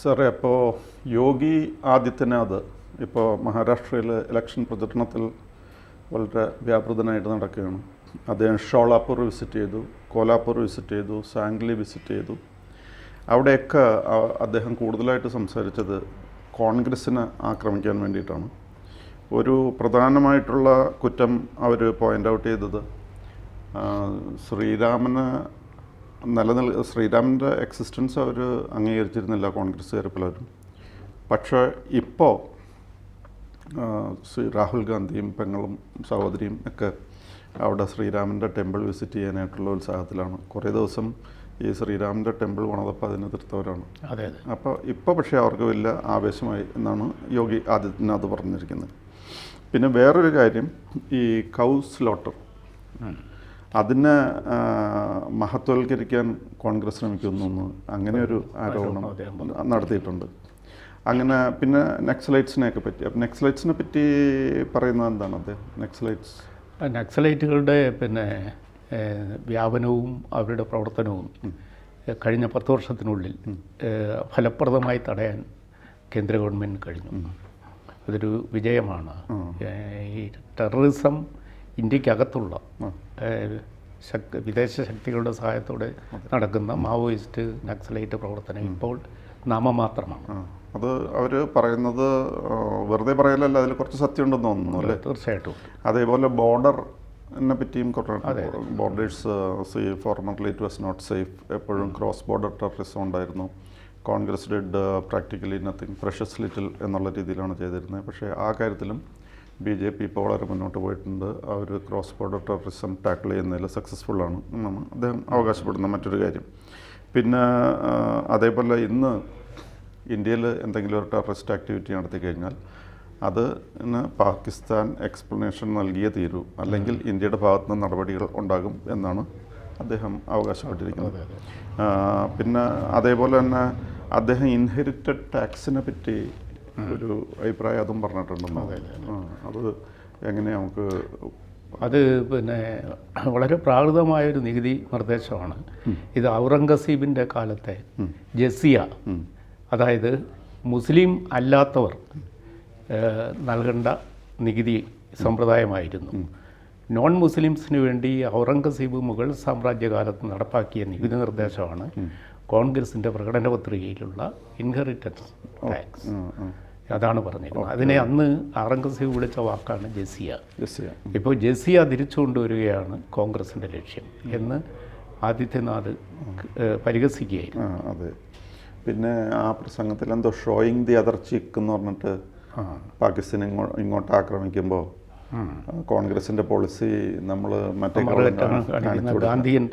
സാറേ, അപ്പോൾ യോഗി ആദിത്യനാഥ് ഇപ്പോൾ മഹാരാഷ്ട്രയിൽ ഇലക്ഷൻ പ്രചരണത്തിൽ വളരെ വ്യാപൃതനായിട്ട് നടക്കുകയാണ്. അദ്ദേഹം ഷോളാപ്പൂർ വിസിറ്റ് ചെയ്തു, കോലാപ്പൂർ വിസിറ്റ് ചെയ്തു, സാംഗ്ലി വിസിറ്റ് ചെയ്തു. അവിടെയൊക്കെ അദ്ദേഹം കൂടുതലായിട്ട് സംസാരിച്ചത് കോൺഗ്രസ്സിനെ ആക്രമിക്കാൻ വേണ്ടിയിട്ടാണ്. ഒരു പ്രധാനമായിട്ടുള്ള കുറ്റം അവർ പോയിൻ്റ് ഔട്ട് ചെയ്തത് ശ്രീരാമൻ്റെ എക്സിസ്റ്റൻസ് അവർ അംഗീകരിച്ചിരുന്നില്ല കോൺഗ്രസ്സുകാർ പലരും. പക്ഷേ ഇപ്പോൾ രാഹുൽ ഗാന്ധിയും പെങ്ങളും സഹോദരിയും ഒക്കെ അവിടെ ശ്രീരാമൻ്റെ ടെമ്പിൾ വിസിറ്റ് ചെയ്യാനായിട്ടുള്ള ഉത്സാഹത്തിലാണ്. കുറേ ദിവസം ഈ ശ്രീരാമൻ്റെ ടെമ്പിൾ പണിതപ്പോൾ അതിനെ എതിർത്തവരാണ്. അപ്പോൾ ഇപ്പോൾ പക്ഷേ അവർക്ക് വലിയ ആവേശമായി എന്നാണ് യോഗി ആദിത്യനാഥ് പറഞ്ഞിരിക്കുന്നത്. പിന്നെ വേറൊരു കാര്യം, ഈ കൗ സ്ലോട്ടർ അതിനെ മഹത്വവൽക്കരിക്കാൻ കോൺഗ്രസ് ശ്രമിക്കുന്നു, അങ്ങനെ ഒരു ആരോപണം നടത്തിയിട്ടുണ്ട്. അങ്ങനെ പിന്നെ നക്സലൈറ്റ്സിനെയൊക്കെ പറ്റി, അപ്പം നക്സലൈറ്റ്സിനെ പറ്റി പറയുന്നത് എന്താണ് അദ്ദേഹം? നക്സലൈറ്റുകളുടെ പിന്നെ വ്യാപനവും അവരുടെ പ്രവർത്തനവും കഴിഞ്ഞ 10 വർഷത്തിനുള്ളിൽ ഫലപ്രദമായി തടയാൻ കേന്ദ്ര ഗവൺമെൻറ് കഴിഞ്ഞു. അതൊരു വിജയമാണ്. ഈ ടെററിസം ഇന്ത്യക്കകത്തുള്ള വിദേശ ശക്തികളുടെ സഹായത്തോടെ നടക്കുന്ന മാവോയിസ്റ്റ് നക്സലൈറ്റ് പ്രവർത്തനം ഇപ്പോൾ നാമമാത്രമാണ്. അത് അവർ പറയുന്നത് വെറുതെ പറയലല്ല, അതിൽ കുറച്ച് സത്യം ഉണ്ടെന്ന് തോന്നുന്നു അല്ലേ? തീർച്ചയായിട്ടും. അതേപോലെ ബോർഡറിനെ പറ്റിയും കുറേ borders formerly it was not safe, എപ്പോഴും ക്രോസ് ബോർഡർ ടെററിസം ഉണ്ടായിരുന്നു. Congress did practically nothing, precious little എന്നുള്ള രീതിയിലാണ് ചെയ്തിരുന്നത്. പക്ഷേ ആ കാര്യത്തിലും BJP ഇപ്പോൾ വളരെ മുന്നോട്ട് പോയിട്ടുണ്ട്. അവർ ക്രോസ് ബോർഡർ ടെററിസം ടാക്കിൾ ചെയ്യുന്നതിൽ സക്സസ്ഫുള്ളാണ് എന്നാണ് അദ്ദേഹം അവകാശപ്പെടുന്ന മറ്റൊരു കാര്യം. പിന്നെ അതേപോലെ ഇന്ന് ഇന്ത്യയിൽ എന്തെങ്കിലും ഒരു ടെററിസ്റ്റ് ആക്ടിവിറ്റി നടത്തി കഴിഞ്ഞാൽ അതിന് പാകിസ്ഥാൻ എക്സ്പ്ലനേഷൻ നൽകിയേ തീരൂ, അല്ലെങ്കിൽ ഇന്ത്യയുടെ ഭാഗത്തു നിന്ന് നടപടികൾ ഉണ്ടാകും എന്നാണ് അദ്ദേഹം അവകാശപ്പെട്ടിരിക്കുന്നത്. പിന്നെ അതേപോലെ തന്നെ അദ്ദേഹം ഇൻഹെറിറ്റഡ് ടാക്സിനെ പറ്റി ഒരു അഭിപ്രായം അതും പറഞ്ഞിട്ടുണ്ടെന്ന്. അത് എങ്ങനെയാണ് നമുക്ക് അത് പിന്നെ വളരെ പ്രാകൃതമായൊരു നികുതി നിർദ്ദേശമാണ് ഇത്. ഔറംഗസീബിൻ്റെ കാലത്തെ ജസിയ, അതായത് മുസ്ലിം അല്ലാത്തവർ നൽകേണ്ട നികുതി സമ്പ്രദായമായിരുന്നു. നോൺ മുസ്ലിംസിന് വേണ്ടി ഔറംഗസീബ് മുഗൾ സാമ്രാജ്യകാലത്ത് നടപ്പാക്കിയ നികുതി നിർദ്ദേശമാണ് കോൺഗ്രസിൻ്റെ പ്രകടന പത്രികയിലുള്ള ഇൻഹെറിറ്റൻസ് ടാക്സ്. അതാണ് പറഞ്ഞിരുന്നത്. അതിനെ അന്ന് ഔറംഗസീബ് വിളിച്ച വാക്കാണ് ജസിയ. ഇപ്പോൾ ജസിയ തിരിച്ചു കൊണ്ടുവരികയാണ് കോൺഗ്രസിൻ്റെ ലക്ഷ്യം എന്ന് ആദിത്യനാഥ് പരിഹസിക്കുകയായിരുന്നു. അതെ. പിന്നെ ആ പ്രസംഗത്തിൽ എന്തോ ഷോയിങ് ദി അതർ ചീക്ക് എന്ന് പറഞ്ഞിട്ട് പാകിസ്ഥാൻ ഇങ്ങോട്ട് ആക്രമിക്കുമ്പോൾ കോൺഗ്രസിന്റെ പോളിസി നമ്മൾ മറ്റേ ഗാന്ധിയൻ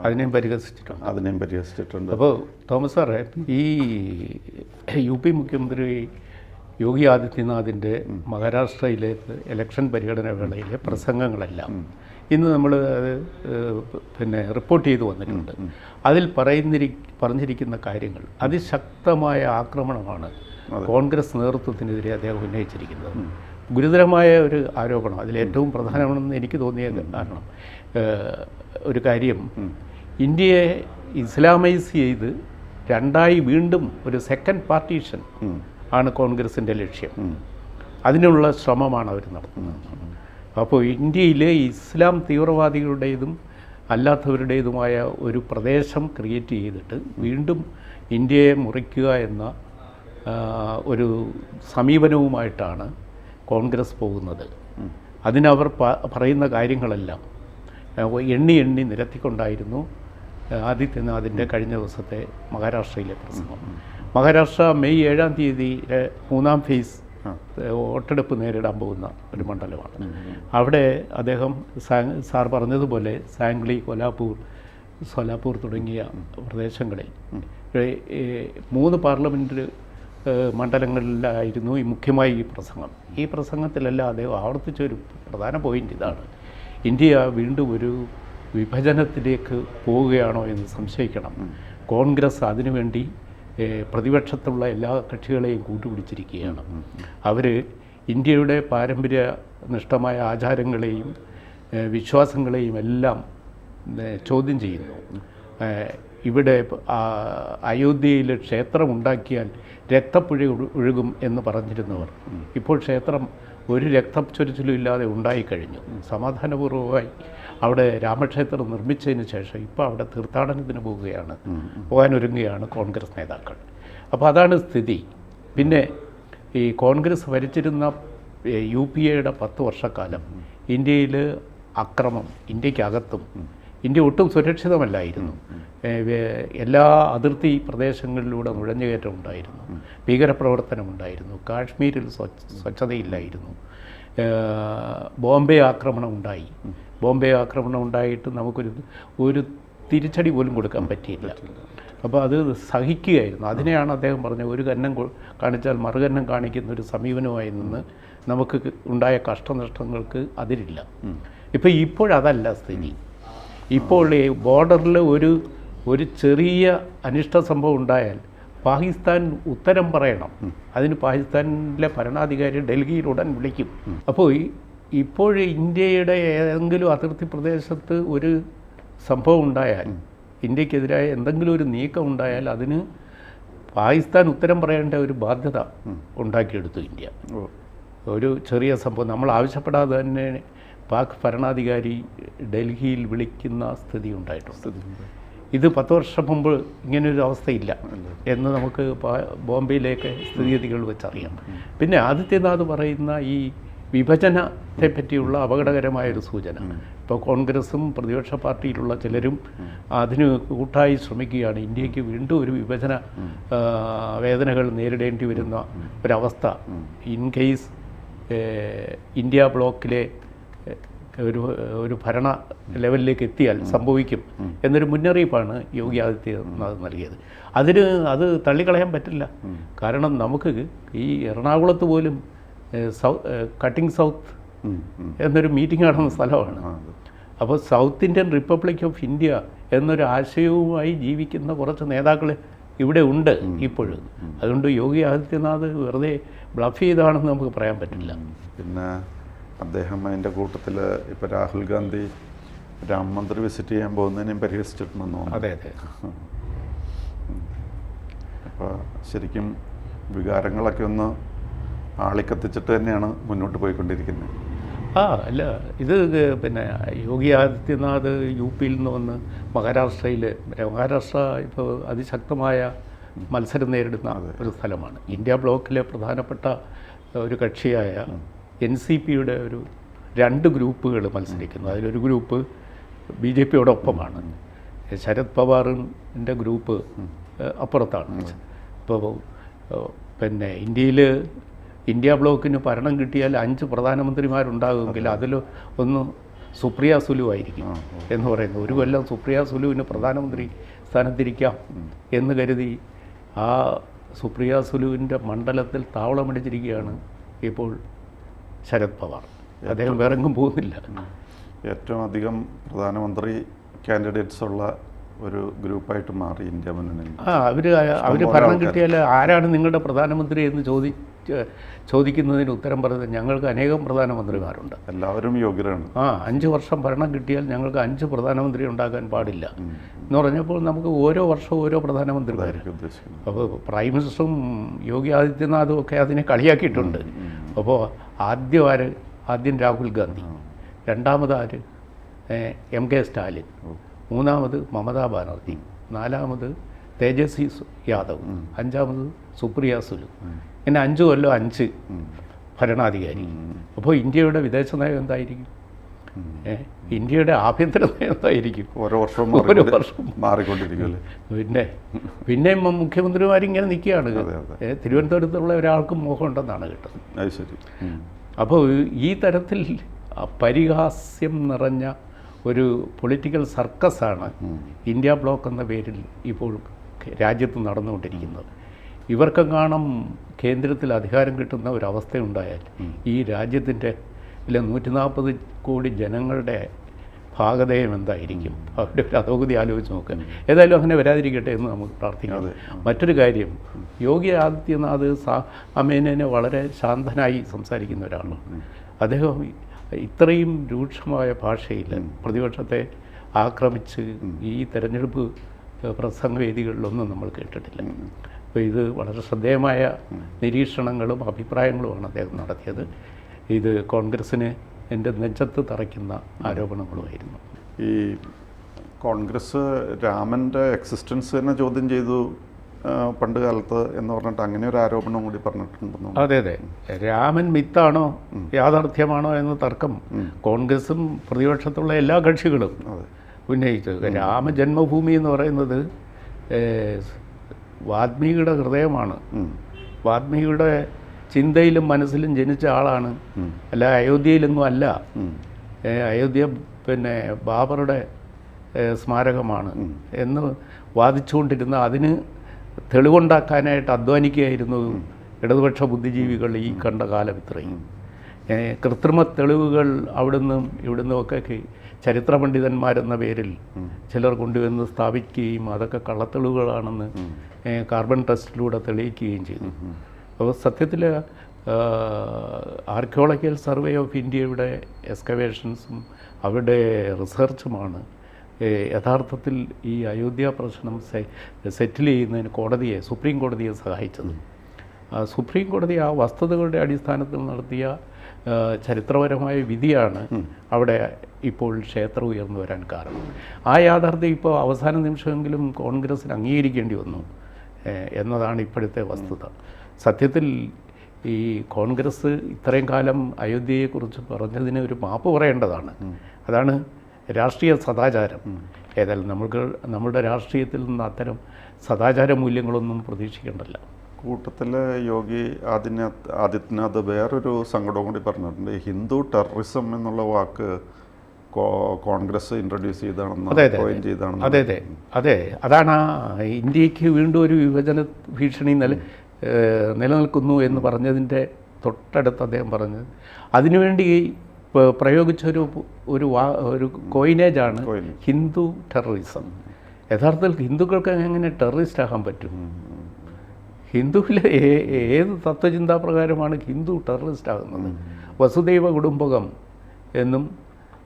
അതിനെയും പരിഹസിച്ചിട്ടുണ്ട്. അപ്പോൾ തോമസ് സാറേ, ഈ UP മുഖ്യമന്ത്രി യോഗി ആദിത്യനാഥിൻ്റെ മഹാരാഷ്ട്രയിലേക്ക് ഇലക്ഷൻ പര്യടന വേളയിലെ പ്രസംഗങ്ങളെല്ലാം ഇന്ന് നമ്മൾ അത് പിന്നെ റിപ്പോർട്ട് ചെയ്തു വന്നിട്ടുണ്ട്. അതിൽ പറഞ്ഞിരിക്കുന്ന കാര്യങ്ങൾ അതിശക്തമായ ആക്രമണമാണ് കോൺഗ്രസ് നേതൃത്വത്തിനെതിരെ അദ്ദേഹം ഉന്നയിച്ചിരിക്കുന്നത്. ഗുരുതരമായ ഒരു ആരോപണം. അതിലേറ്റവും പ്രധാനമാണെന്ന് എനിക്ക് തോന്നിയ കാരണം ഒരു കാര്യം, ഇന്ത്യയെ ഇസ്ലാമൈസ് ചെയ്ത് രണ്ടായി വീണ്ടും ഒരു സെക്കൻഡ് പാർട്ടീഷൻ ആണ് കോൺഗ്രസിൻ്റെ ലക്ഷ്യം. അതിനുള്ള ശ്രമമാണ് അവർ നടത്തുന്നത്. അപ്പോൾ ഇന്ത്യയിലെ ഇസ്ലാം തീവ്രവാദികളുടേതും അല്ലാത്തവരുടേതുമായ ഒരു പ്രദേശം ക്രിയേറ്റ് ചെയ്തിട്ട് വീണ്ടും ഇന്ത്യയെ മുറിക്കുക എന്ന ഒരു സമീപനവുമായിട്ടാണ് കോൺഗ്രസ് പോകുന്നത്. അതിനവർ പറയുന്ന കാര്യങ്ങളെല്ലാം എണ്ണി നിരത്തിക്കൊണ്ടായിരുന്നു ആദിത്യനാഥിൻ്റെ കഴിഞ്ഞ ദിവസത്തെ മഹാരാഷ്ട്രയിലെ പ്രസംഗം. മഹാരാഷ്ട്ര മെയ് 7-ാം തീയതി 3ാം ഫേസ് വോട്ടെടുപ്പ് നേരിടാൻ പോകുന്ന ഒരു മണ്ഡലമാണ്. അവിടെ അദ്ദേഹം സാർ പറഞ്ഞതുപോലെ സാംഗ്ലി, കോലാപ്പൂർ, സോലാപ്പൂർ തുടങ്ങിയ പ്രദേശങ്ങളിൽ 3 പാർലമെൻറ്റ് മണ്ഡലങ്ങളിലായിരുന്നു മുഖ്യമായി ഈ പ്രസംഗം. ഈ പ്രസംഗത്തിലെല്ലാം അദ്ദേഹം ആവർത്തിച്ചൊരു പ്രധാന പോയിൻ്റ് ഇതാണ്: ഇന്ത്യ വീണ്ടും ഒരു വിഭജനത്തിലേക്ക് പോവുകയാണോ എന്ന് സംശയിക്കണം. കോൺഗ്രസ് അതിനുവേണ്ടി പ്രതിപക്ഷത്തുള്ള എല്ലാ കക്ഷികളെയും കൂട്ടുപിടിച്ചിരിക്കുകയാണ്. അവർ ഇന്ത്യയുടെ പാരമ്പര്യനിഷ്ഠമായ ആചാരങ്ങളെയും വിശ്വാസങ്ങളെയും എല്ലാം ചോദ്യം ചെയ്യുന്നു. ഇവിടെ അയോധ്യയിൽ ക്ഷേത്രം ഉണ്ടാക്കിയാൽ രക്തപ്പുഴ ഒഴുകും എന്ന് പറഞ്ഞിരുന്നവർ ഇപ്പോൾ ക്ഷേത്രം ഒരു രക്തച്ചൊരിച്ചിലും ഇല്ലാതെ ഉണ്ടായിക്കഴിഞ്ഞു. സമാധാനപൂർവ്വമായി അവിടെ രാമക്ഷേത്രം നിർമ്മിച്ചതിന് ശേഷം ഇപ്പോൾ അവിടെ തീർത്ഥാടനത്തിന് പോകാനൊരുങ്ങുകയാണ് കോൺഗ്രസ് നേതാക്കൾ. അപ്പോൾ അതാണ് സ്ഥിതി. പിന്നെ ഈ കോൺഗ്രസ് ഭരിച്ചിരുന്ന UPA-യുടെ 10 വർഷക്കാലം ഇന്ത്യയിൽ അക്രമം, ഇന്ത്യക്കകത്തും ഇന്ത്യ ഒട്ടും സുരക്ഷിതമല്ലായിരുന്നു. എല്ലാ അതിർത്തി പ്രദേശങ്ങളിലൂടെ നുഴഞ്ഞുകയറ്റം ഉണ്ടായിരുന്നു, ഭീകരപ്രവർത്തനമുണ്ടായിരുന്നു, കാശ്മീരിൽ സ്വച്ഛതയില്ലായിരുന്നു, ബോംബെ ആക്രമണം ഉണ്ടായി. ബോംബെ ആക്രമണം ഉണ്ടായിട്ട് ഒരു തിരിച്ചടി പോലും കൊടുക്കാൻ പറ്റിയില്ല. അപ്പോൾ അത് സഹിക്കുകയായിരുന്നു. അതിനെയാണ് അദ്ദേഹം പറഞ്ഞത്, ഒരു കന്നം കാണിച്ചാൽ മറുകന്നം കാണിക്കുന്ന ഒരു സമീപനമായി നിന്ന് നമുക്ക് ഉണ്ടായ കഷ്ടനഷ്ടങ്ങൾക്ക് അതിരില്ല. ഇപ്പോഴതല്ല സ്ഥിതി. ഇപ്പോൾ ഈ ബോർഡറിൽ ഒരു ചെറിയ അനിഷ്ട സംഭവം ഉണ്ടായാൽ പാകിസ്ഥാൻ ഉത്തരം പറയണം. അതിന് പാകിസ്ഥാനിലെ ഭരണാധികാരി ഡൽഹിയിൽ ഉടൻ വിളിക്കും. അപ്പോൾ ഇപ്പോൾ ഇന്ത്യയുടെ ഏതെങ്കിലും അതിർത്തി പ്രദേശത്ത് ഒരു സംഭവം ഉണ്ടായാൽ, ഇന്ത്യക്കെതിരായ എന്തെങ്കിലും ഒരു നീക്കം ഉണ്ടായാൽ അതിന് പാകിസ്ഥാൻ ഉത്തരം പറയേണ്ട ഒരു ബാധ്യത ഉണ്ടാക്കിയെടുത്തു ഇന്ത്യ. ഒരു ചെറിയ സംഭവം നമ്മൾ ആവശ്യപ്പെടാതെ തന്നെ പാക് ഭരണാധികാരി ഡൽഹിയിൽ വിളിക്കുന്ന സ്ഥിതി ഉണ്ടായിട്ടുണ്ട്. ഇത് 10 വർഷം മുമ്പ് ഇങ്ങനൊരു അവസ്ഥയില്ല എന്ന് നമുക്ക് ബോംബെയിലേക്ക് സ്ഥിതിഗതികൾ വെച്ചറിയാം. പിന്നെ ആദിത്യനാഥ് പറയുന്ന ഈ വിഭജനത്തെ പറ്റിയുള്ള അപകടകരമായൊരു സൂചന. ഇപ്പോൾ കോൺഗ്രസും പ്രതിപക്ഷ പാർട്ടിയിലുള്ള ചിലരും അതിന് കൂട്ടായി ശ്രമിക്കുകയാണ്. ഇന്ത്യക്ക് വീണ്ടും ഒരു വിഭജന വേദനകൾ നേരിടേണ്ടി വരുന്ന ഒരവസ്ഥ ഇൻ കേസ് ഇന്ത്യ ബ്ലോക്കിലെ ഒരു ഭരണ ലെവലിലേക്ക് എത്തിയാൽ സംഭവിക്കും എന്നൊരു മുന്നറിയിപ്പാണ് യോഗി ആദിത്യനാഥ് നൽകിയത്. അത് തള്ളിക്കളയാൻ പറ്റില്ല. കാരണം നമുക്ക് ഈ എറണാകുളത്ത് പോലും കട്ടിംഗ് സൗത്ത് എന്നൊരു മീറ്റിംഗ് നടന്ന സ്ഥലമാണ്. അപ്പോൾ south Indian republic of India എന്നൊരു ആശയവുമായി ജീവിക്കുന്ന കുറച്ച് നേതാക്കൾ ഇവിടെ ഉണ്ട് ഇപ്പോഴും. അതുകൊണ്ട് യോഗി ആദിത്യനാഥ് വെറുതെ ബ്ലഫ് ചെയ്താണെന്ന് നമുക്ക് പറയാൻ പറ്റില്ല. പിന്നെ അദ്ദേഹം അതിൻ്റെ കൂട്ടത്തിൽ ഇപ്പോൾ രാഹുൽ ഗാന്ധി രാം മന്ദിർ വിസിറ്റ് ചെയ്യാൻ പോകുന്നതിനെയും പരിഹസിച്ചിട്ടുണ്ടെന്ന്. അതെ. അപ്പോൾ ശരിക്കും വികാരങ്ങളൊക്കെ ഒന്ന് ആളിക്കത്തിച്ചിട്ട് തന്നെയാണ് മുന്നോട്ട് പോയിക്കൊണ്ടിരിക്കുന്നത്. അല്ല, ഇത് പിന്നെ യോഗി ആദിത്യനാഥ് UP-യിൽ നിന്ന് വന്ന് മഹാരാഷ്ട്ര ഇപ്പോൾ അതിശക്തമായ മത്സരം നേരിടുന്ന ഒരു സ്ഥലമാണ്. ഇന്ത്യ ബ്ലോക്കിലെ പ്രധാനപ്പെട്ട ഒരു കക്ഷിയായ NCP-യുടെ 2 ഗ്രൂപ്പുകൾ മത്സരിക്കുന്നു. അതിലൊരു ഗ്രൂപ്പ് BJP-യോടൊപ്പമാണ്. ശരത് പവാറിൻ്റെ ഗ്രൂപ്പ് അപ്പുറത്താണ്. ഇപ്പോൾ പിന്നെ ഇന്ത്യ ബ്ലോക്കിന് ഭരണം കിട്ടിയാൽ 5 പ്രധാനമന്ത്രിമാരുണ്ടാകുമെങ്കിൽ അതിൽ ഒന്ന് സുപ്രിയ സുലു ആയിരിക്കും എന്ന് പറയുന്നു. ഒരു കൊല്ലം സുപ്രിയ സുലുവിന് പ്രധാനമന്ത്രി സ്ഥാനത്തിരിക്കാം എന്ന് കരുതി ആ സുപ്രിയ സുലുവിൻ്റെ മണ്ഡലത്തിൽ താവളമടിച്ചിരിക്കുകയാണ് ഇപ്പോൾ ശരത് പവാർ. അദ്ദേഹം വേറെങ്ങും പോകുന്നില്ല. ഏറ്റവും അധികം പ്രധാനമന്ത്രി കാൻഡിഡേറ്റ്സ് ഉള്ള ഒരു ഗ്രൂപ്പായിട്ട് മാറി ഇന്ത്യ മുന്നണി. അവർ ഭരണം കിട്ടിയാൽ ആരാണ് നിങ്ങളുടെ പ്രധാനമന്ത്രി എന്ന് ചോദിക്കുന്നതിന് ഉത്തരം പറയുന്നത് ഞങ്ങൾക്ക് അനേകം പ്രധാനമന്ത്രിമാരുണ്ട്, എല്ലാവരും യോഗ്യരാണ്. 5 വർഷം ഭരണം കിട്ടിയാൽ ഞങ്ങൾക്ക് 5 പ്രധാനമന്ത്രി ഉണ്ടാക്കാൻ പാടില്ല എന്ന് പറഞ്ഞപ്പോൾ നമുക്ക് ഓരോ വർഷവും ഓരോ പ്രധാനമന്ത്രിമാരായിരിക്കും. അപ്പോൾ പ്രൈം മിനിസ്റ്ററും യോഗി ആദിത്യനാഥും ഒക്കെ അതിനെ കളിയാക്കിയിട്ടുണ്ട്. അപ്പോൾ ആദ്യം രാഹുൽ ഗാന്ധി, രണ്ടാമത് MK സ്റ്റാലിൻ, മൂന്നാമത് മമതാ ബാനർജി, നാലാമത് തേജസ്വി യാദവ്, അഞ്ചാമത് സുപ്രിയ സുലു. ഇങ്ങനെ 5 കൊല്ലം 5 ഭരണാധികാരി. അപ്പോൾ ഇന്ത്യയുടെ വിദേശ നയം എന്തായിരിക്കും? ഇന്ത്യയുടെ ആഭ്യന്തര നയം എന്തായിരിക്കും? ഓരോ വർഷവും മാറിക്കൊണ്ടിരിക്കും. പിന്നെ മുഖ്യമന്ത്രിമാരിങ്ങനെ നിൽക്കുകയാണ്. തിരുവനന്തപുരത്തുള്ള ഒരാൾക്കും മോഹമുണ്ടെന്നാണ് കേട്ടത്. അപ്പോൾ ഈ തരത്തിൽ പരിഹാസ്യം നിറഞ്ഞ ഒരു പൊളിറ്റിക്കൽ സർക്കസാണ് ഇന്ത്യ ബ്ലോക്ക് എന്ന പേരിൽ ഇപ്പോൾ രാജ്യത്ത് നടന്നുകൊണ്ടിരിക്കുന്നത്. ഇവർക്കെങ്ങാനും കേന്ദ്രത്തിൽ അധികാരം കിട്ടുന്ന ഒരവസ്ഥയുണ്ടായാൽ ഈ രാജ്യത്തിൻ്റെ 140 കോടി ജനങ്ങളുടെ ഭാഗധേയം എന്തായിരിക്കും? അവരുടെ ഒരു അധോഗതി ആലോചിച്ച് നോക്കുക. ഏതായാലും അങ്ങനെ വരാതിരിക്കട്ടെ എന്ന് നമുക്ക് പ്രാർത്ഥിക്കാം. മറ്റൊരു കാര്യം, യോഗി ആദിത്യനാഥ് അമേനെ വളരെ ശാന്തനായി സംസാരിക്കുന്ന ഒരാളാണ്. അദ്ദേഹം ഇത്രയും രൂക്ഷമായ ഭാഷയിൽ പ്രതിപക്ഷത്തെ ആക്രമിച്ച് ഈ തെരഞ്ഞെടുപ്പ് പ്രസംഗവേദികളിലൊന്നും നമ്മൾ കേട്ടിട്ടില്ല. അപ്പോൾ ഇത് വളരെ ശ്രദ്ധേയമായ നിരീക്ഷണങ്ങളും അഭിപ്രായങ്ങളുമാണ് അദ്ദേഹം നടത്തിയത്. ഇത് കോൺഗ്രസ്സിന് എൻ്റെ നെഞ്ചത്ത് തറയ്ക്കുന്ന ആരോപണങ്ങളുമായിരുന്നു. ഈ കോൺഗ്രസ് രാമൻ്റെ എക്സിസ്റ്റൻസ് തന്നെ ചോദ്യം ചെയ്തു പണ്ട് കാലത്ത് എന്ന് പറഞ്ഞിട്ട് അങ്ങനെ ഒരു ആരോപണം കൂടി പറഞ്ഞിട്ടുണ്ടെന്ന്. അതെ അതെ, രാമൻ മിത്താണോ യാഥാർത്ഥ്യമാണോ എന്ന തർക്കം കോൺഗ്രസും പ്രതിപക്ഷത്തുള്ള എല്ലാ കക്ഷികളും ഉന്നയിച്ചത്. രാമജന്മഭൂമി എന്ന് പറയുന്നത് വാൽമീകിയുടെ ഹൃദയമാണ്, വാൽമീകിയുടെ ചിന്തയിലും മനസ്സിലും ജനിച്ച ആളാണ്, അല്ല അയോധ്യയിലൊന്നും അല്ല. അയോധ്യ പിന്നെ ബാബറുടെ സ്മാരകമാണ് എന്ന് വാദിച്ചുകൊണ്ടിരുന്ന അതിന് തെളിവുണ്ടാക്കാനായിട്ട് അധ്വാനിക്കുകയായിരുന്നു ഇടതുപക്ഷ ബുദ്ധിജീവികൾ ഈ കണ്ട കാലം ഇത്രയും. കൃത്രിമ തെളിവുകൾ അവിടുന്നും ഇവിടുന്നുമൊക്കെ ചരിത്ര പണ്ഡിതന്മാരെന്ന പേരിൽ ചിലർ കൊണ്ടുവന്ന് സ്ഥാപിക്കുകയും അതൊക്കെ കള്ളത്തെളിവുകളാണെന്ന് കാർബൺ ടെസ്റ്റിലൂടെ തെളിയിക്കുകയും ചെയ്തു. അപ്പോൾ സത്യത്തിൽ ആർക്കിയോളജിക്കൽ സർവേ ഓഫ് ഇന്ത്യയുടെ എക്സ്കവേഷൻസും അവരുടെ റിസർച്ചുമാണ് യഥാർത്ഥത്തിൽ ഈ അയോധ്യ പ്രശ്നം സെറ്റിൽ ചെയ്യുന്നതിന് സുപ്രീം കോടതിയെ സഹായിച്ചത്. സുപ്രീം കോടതി ആ വസ്തുതകളുടെ അടിസ്ഥാനത്തിൽ നടത്തിയ ചരിത്രപരമായ വിധിയാണ് അവിടെ ഇപ്പോൾ ക്ഷേത്രം ഉയർന്നു വരാൻ കാരണം. ആ യാഥാർത്ഥ്യം ഇപ്പോൾ അവസാന നിമിഷമെങ്കിലും കോൺഗ്രസ്സിന് അംഗീകരിക്കേണ്ടി വന്നു എന്നതാണ് ഇപ്പോഴത്തെ വസ്തുത. സത്യത്തിൽ ഈ കോൺഗ്രസ് ഇത്രയും കാലം അയോധ്യയെക്കുറിച്ച് പറഞ്ഞതിന് ഒരു മാപ്പ് പറയേണ്ടതാണ്. അതാണ് രാഷ്ട്രീയ സദാചാരം. ഏതായാലും നമ്മുടെ രാഷ്ട്രീയത്തിൽ നിന്ന് അത്തരം സദാചാര മൂല്യങ്ങളൊന്നും പ്രതീക്ഷിക്കേണ്ടല്ല. കൂട്ടത്തിൽ യോഗി ആദിത്യനാഥ് വേറൊരു സങ്കടവും കൂടി പറഞ്ഞിട്ടുണ്ട്. ഹിന്ദു ടെററിസം എന്നുള്ള വാക്ക് കോൺഗ്രസ് ഇൻട്രൊഡ്യൂസ് ചെയ്താണെന്ന്. അതെ അതെ അതെ, അതാണ് ഇന്ത്യക്ക് വീണ്ടും ഒരു വിഭജന ഭീഷണി നിലനിൽക്കുന്നു എന്ന് പറഞ്ഞതിൻ്റെ തൊട്ടടുത്ത് അദ്ദേഹം പറഞ്ഞത്. അതിനുവേണ്ടി പ്രയോഗിച്ചൊരു കോയിനേജാണ് ഹിന്ദു ടെററിസം. യഥാർത്ഥത്തിൽ ഹിന്ദുക്കൾക്ക് എങ്ങനെ ടെററിസ്റ്റ് ആകാൻ പറ്റും? ഹിന്ദുവിലെ ഏത് തത്വചിന്താപ്രകാരമാണ് ഹിന്ദു ടെററിസ്റ്റ് ആകുന്നത്? വസുദൈവ കുടുംബകം എന്നും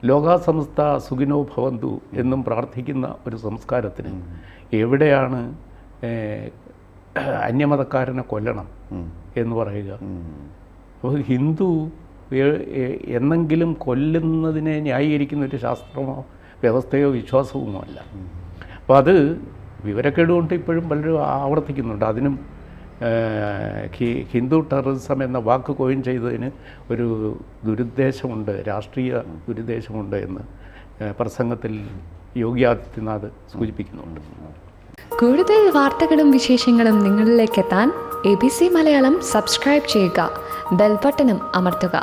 ലോകാസമസ്ത സുഖിനോ ഭവന്തു എന്നും പ്രാർത്ഥിക്കുന്ന ഒരു സംസ്കാരത്തിന് എവിടെയാണ് അന്യമതക്കാരനെ കൊല്ലണം എന്ന് പറയുക? അപ്പോൾ ഹിന്ദു എന്നെങ്കിലും കൊല്ലുന്നതിനെ ന്യായീകരിക്കുന്ന ഒരു ശാസ്ത്രമോ വ്യവസ്ഥയോ വിശ്വാസവുമോ അല്ല. അപ്പോൾ അത് വിവരക്കേടുകൊണ്ട് ഇപ്പോഴും പലരും ആവർത്തിക്കുന്നുണ്ട്. അതിനും ഹിന്ദു ടെററിസം എന്ന വാക്ക് കോയിൻ ചെയ്തതിന് ഒരു ദുരുദ്ദേശമുണ്ട്, രാഷ്ട്രീയ ദുരുദ്ദേശമുണ്ട് എന്ന് പ്രസംഗത്തിൽ യോഗി ആദിത്യനാഥ് സൂചിപ്പിക്കുന്നുണ്ട്. കൂടുതൽ വാർത്തകളും വിശേഷങ്ങളും നിങ്ങളിലേക്ക് എത്താൻ ABC മലയാളം സബ്സ്ക്രൈബ് ചെയ്യുക, ബെൽ ബട്ടണും അമർത്തുക.